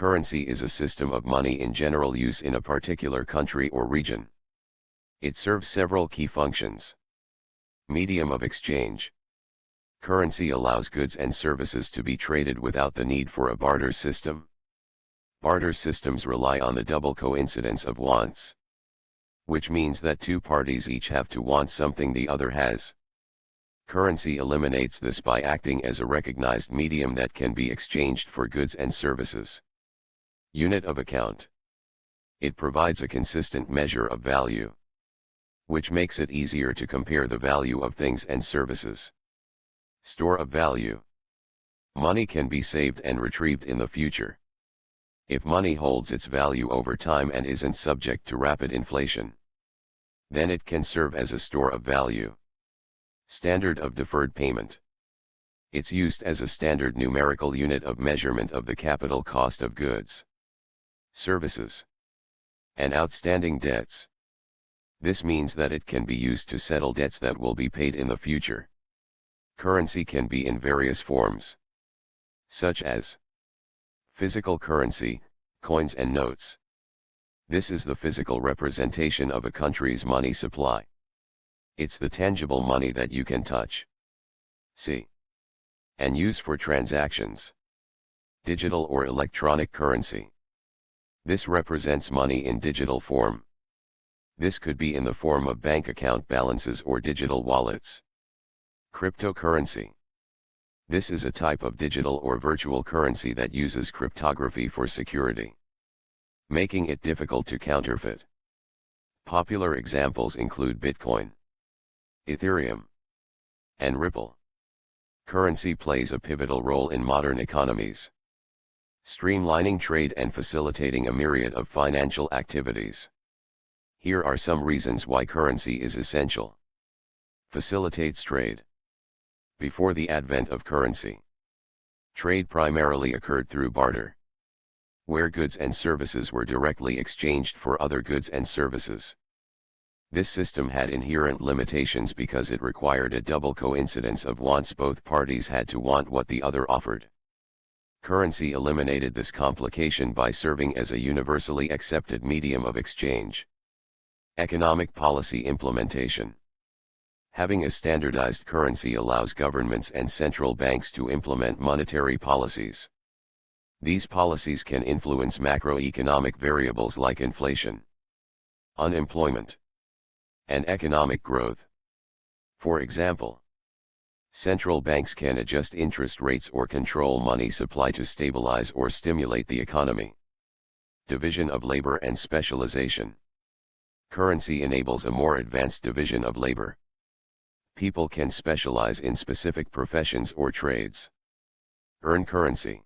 Currency is a system of money in general use in a particular country or region. It serves several key functions. Medium of exchange. Currency allows goods and services to be traded without the need for a barter system. Barter systems rely on the double coincidence of wants, which means that two parties each have to want something the other has. Currency eliminates this by acting as a recognized medium that can be exchanged for goods and services. Unit of account. It provides a consistent measure of value, which makes it easier to compare the value of things and services. Store of value. Money can be saved and retrieved in the future. If money holds its value over time and isn't subject to rapid inflation, then it can serve as a store of value. Standard of deferred payment. It's used as a standard numerical unit of measurement of the capital cost of goods, services, and outstanding debts. This means that it can be used to settle debts that will be paid in the future. Currency can be in various forms, such as physical currency, coins and notes. This is the physical representation of a country's money supply. It's the tangible money that you can touch, see, and use for transactions. Digital or electronic currency. This represents money in digital form. This could be in the form of bank account balances or digital wallets. Cryptocurrency. This is a type of digital or virtual currency that uses cryptography for security, making it difficult to counterfeit. Popular examples include Bitcoin, Ethereum, and Ripple. Currency plays a pivotal role in modern economies, streamlining trade and facilitating a myriad of financial activities. Here are some reasons why currency is essential. Facilitates trade. Before the advent of currency, trade primarily occurred through barter, where goods and services were directly exchanged for other goods and services. This system had inherent limitations because it required a double coincidence of wants. Both parties had to want what the other offered. Currency eliminated this complication by serving as a universally accepted medium of exchange. Economic policy implementation. Having a standardized currency allows governments and central banks to implement monetary policies. These policies can influence macroeconomic variables like inflation, unemployment, and economic growth. For example, central banks can adjust interest rates or control money supply to stabilize or stimulate the economy. Division of labor and specialization. Currency enables a more advanced division of labor. People can specialize in specific professions or trades, earn currency,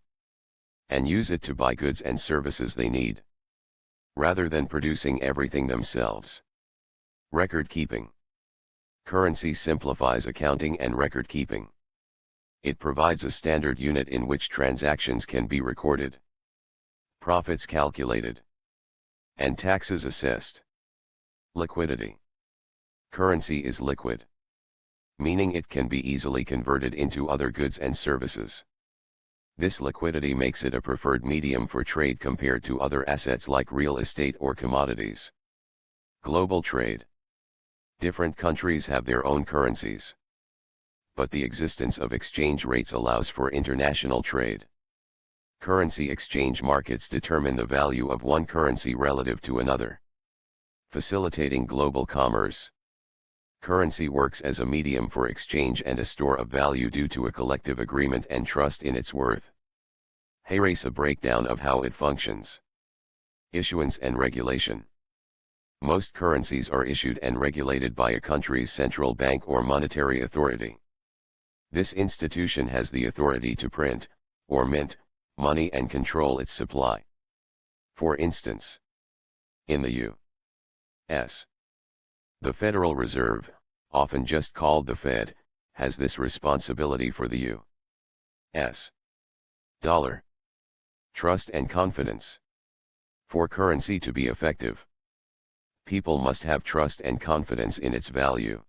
and use it to buy goods and services they need, rather than producing everything themselves. Record keeping. Currency simplifies accounting and record keeping. It provides a standard unit in which transactions can be recorded, profits calculated, and taxes assessed. Liquidity. Currency is liquid, meaning it can be easily converted into other goods and services. This liquidity makes it a preferred medium for trade compared to other assets like real estate or commodities. Global trade. Different countries have their own currencies, but the existence of exchange rates allows for international trade. Currency exchange markets determine the value of one currency relative to another, facilitating global commerce. Currency works as a medium for exchange and a store of value due to a collective agreement and trust in its worth. Here's a breakdown of how it functions. Issuance and regulation. Most currencies are issued and regulated by a country's central bank or monetary authority. This institution has the authority to print, or mint, money and control its supply. For instance, in the U.S., the Federal Reserve, often just called the Fed, has this responsibility for the U.S. dollar. Trust and confidence. For currency to be effective, people must have trust and confidence in its value.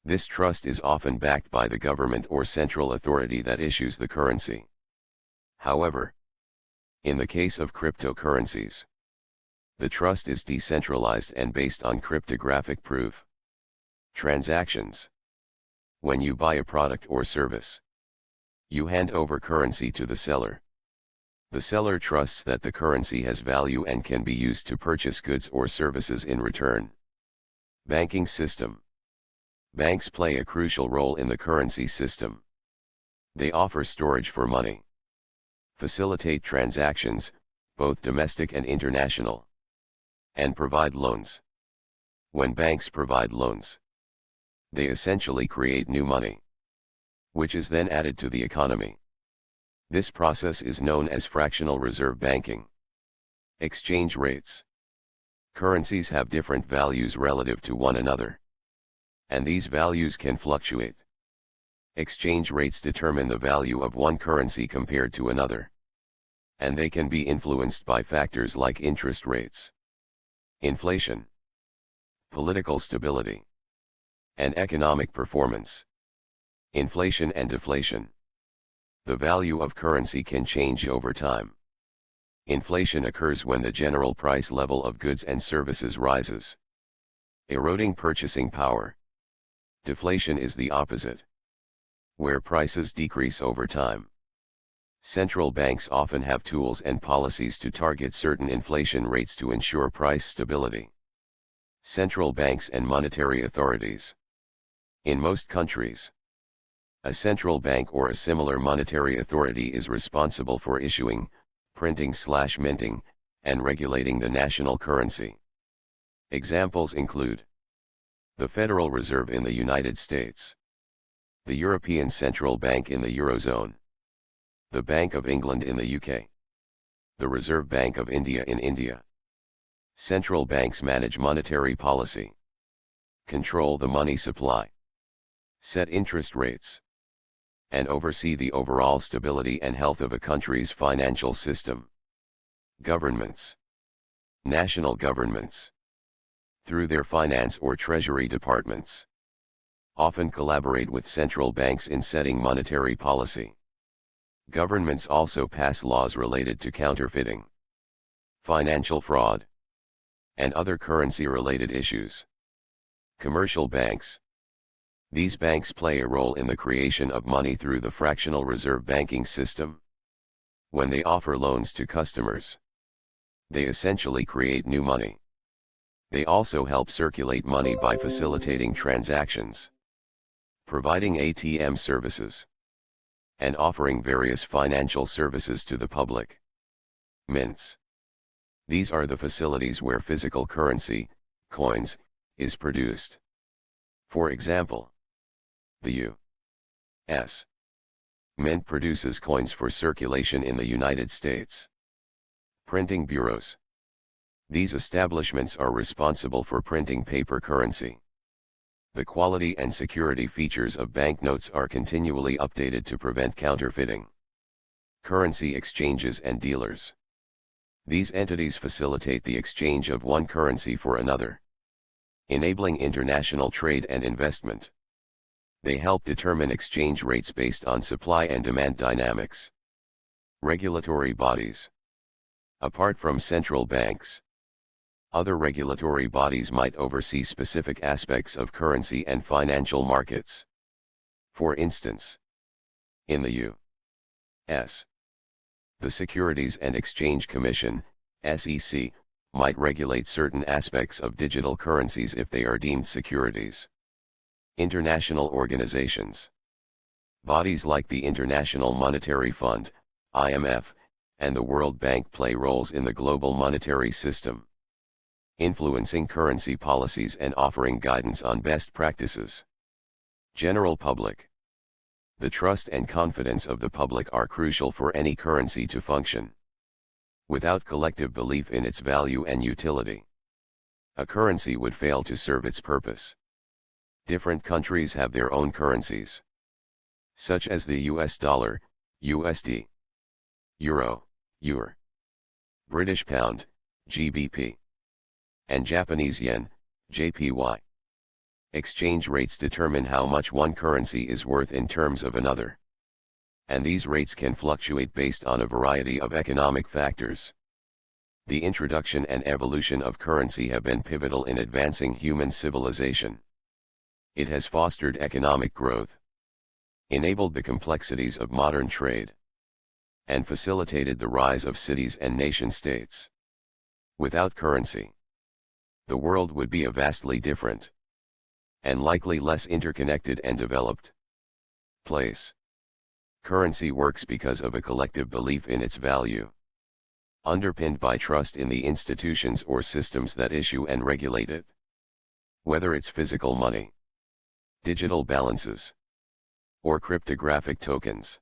This trust is often backed by the government or central authority that issues the currency. However, In the case of cryptocurrencies, the trust is decentralized and based on cryptographic proof. Transactions. When you buy a product or service, you hand over currency to the seller. The seller trusts that the currency has value and can be used to purchase goods or services in return. Banking system. Banks play a crucial role in the currency system. They offer storage for money, facilitate transactions, both domestic and international, and provide loans. When banks provide loans, they essentially create new money, which is then added to the economy. This process is known as fractional reserve banking. Exchange rates. Currencies have different values relative to one another, and these values can fluctuate. Exchange rates determine the value of one currency compared to another, and they can be influenced by factors like interest rates, inflation, political stability, and economic performance. Inflation and deflation. The value of currency can change over time. Inflation occurs when the general price level of goods and services rises, eroding purchasing power. Deflation is the opposite, where prices decrease over time. Central banks often have tools and policies to target certain inflation rates to ensure price stability. Central banks and monetary authorities. In most countries, a central bank or a similar monetary authority is responsible for issuing, printing/minting, and regulating the national currency. Examples include the Federal Reserve in the United States, the European Central Bank in the Eurozone, the Bank of England in the UK, the Reserve Bank of India in India. Central banks manage monetary policy, control the money supply, set interest rates, and oversee the overall stability and health of a country's financial system. Governments. National governments, through their finance or treasury departments, often collaborate with central banks in setting monetary policy. Governments also pass laws related to counterfeiting, financial fraud, and other currency-related issues. Commercial banks. These banks play a role in the creation of money through the fractional reserve banking system. When they offer loans to customers, they essentially create new money. They also help circulate money by facilitating transactions, providing ATM services, and offering various financial services to the public. Mints. These are the facilities where physical currency, coins, is produced. For example, the U.S. Mint produces coins for circulation in the United States. Printing bureaus. These establishments are responsible for printing paper currency. The quality and security features of banknotes are continually updated to prevent counterfeiting. Currency exchanges and dealers. These entities facilitate the exchange of one currency for another, enabling international trade and investment. They help determine exchange rates based on supply and demand dynamics. Regulatory bodies. Apart from central banks, other regulatory bodies might oversee specific aspects of currency and financial markets. For instance, in the U.S., the Securities and Exchange Commission, SEC, might regulate certain aspects of digital currencies if they are deemed securities. International organizations. Bodies like the International Monetary Fund, IMF, and the World Bank play roles in the global monetary system, influencing currency policies and offering guidance on best practices. General public. The trust and confidence of the public are crucial for any currency to function. Without collective belief in its value and utility, a currency would fail to serve its purpose. Different countries have their own currencies, such as the US dollar, USD, Euro, EUR, British pound, GBP, and Japanese yen, JPY. Exchange rates determine how much one currency is worth in terms of another. and these rates can fluctuate based on a variety of economic factors. The introduction and evolution of currency have been pivotal in advancing human civilization. It has fostered economic growth, enabled the complexities of modern trade, and facilitated the rise of cities and nation-states. Without currency, the world would be a vastly different, and likely less interconnected and developed, place. Currency works because of a collective belief in its value, underpinned by trust in the institutions or systems that issue and regulate it. Whether it's physical money, digital balances, or cryptographic tokens,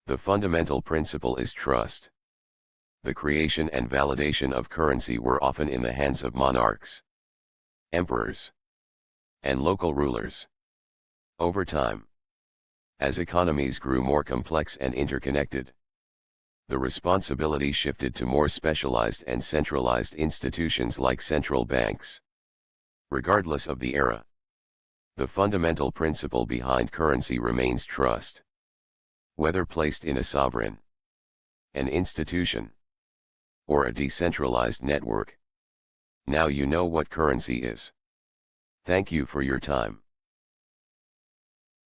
the fundamental principle is trust. The creation and validation of currency were often in the hands of monarchs, emperors, and local rulers. Over time, as economies grew more complex and interconnected, the responsibility shifted to more specialized and centralized institutions like central banks. Regardless of the era, the fundamental principle behind currency remains trust. Whether placed in a sovereign, an institution, or a decentralized network, now you know what currency is. Thank you for your time.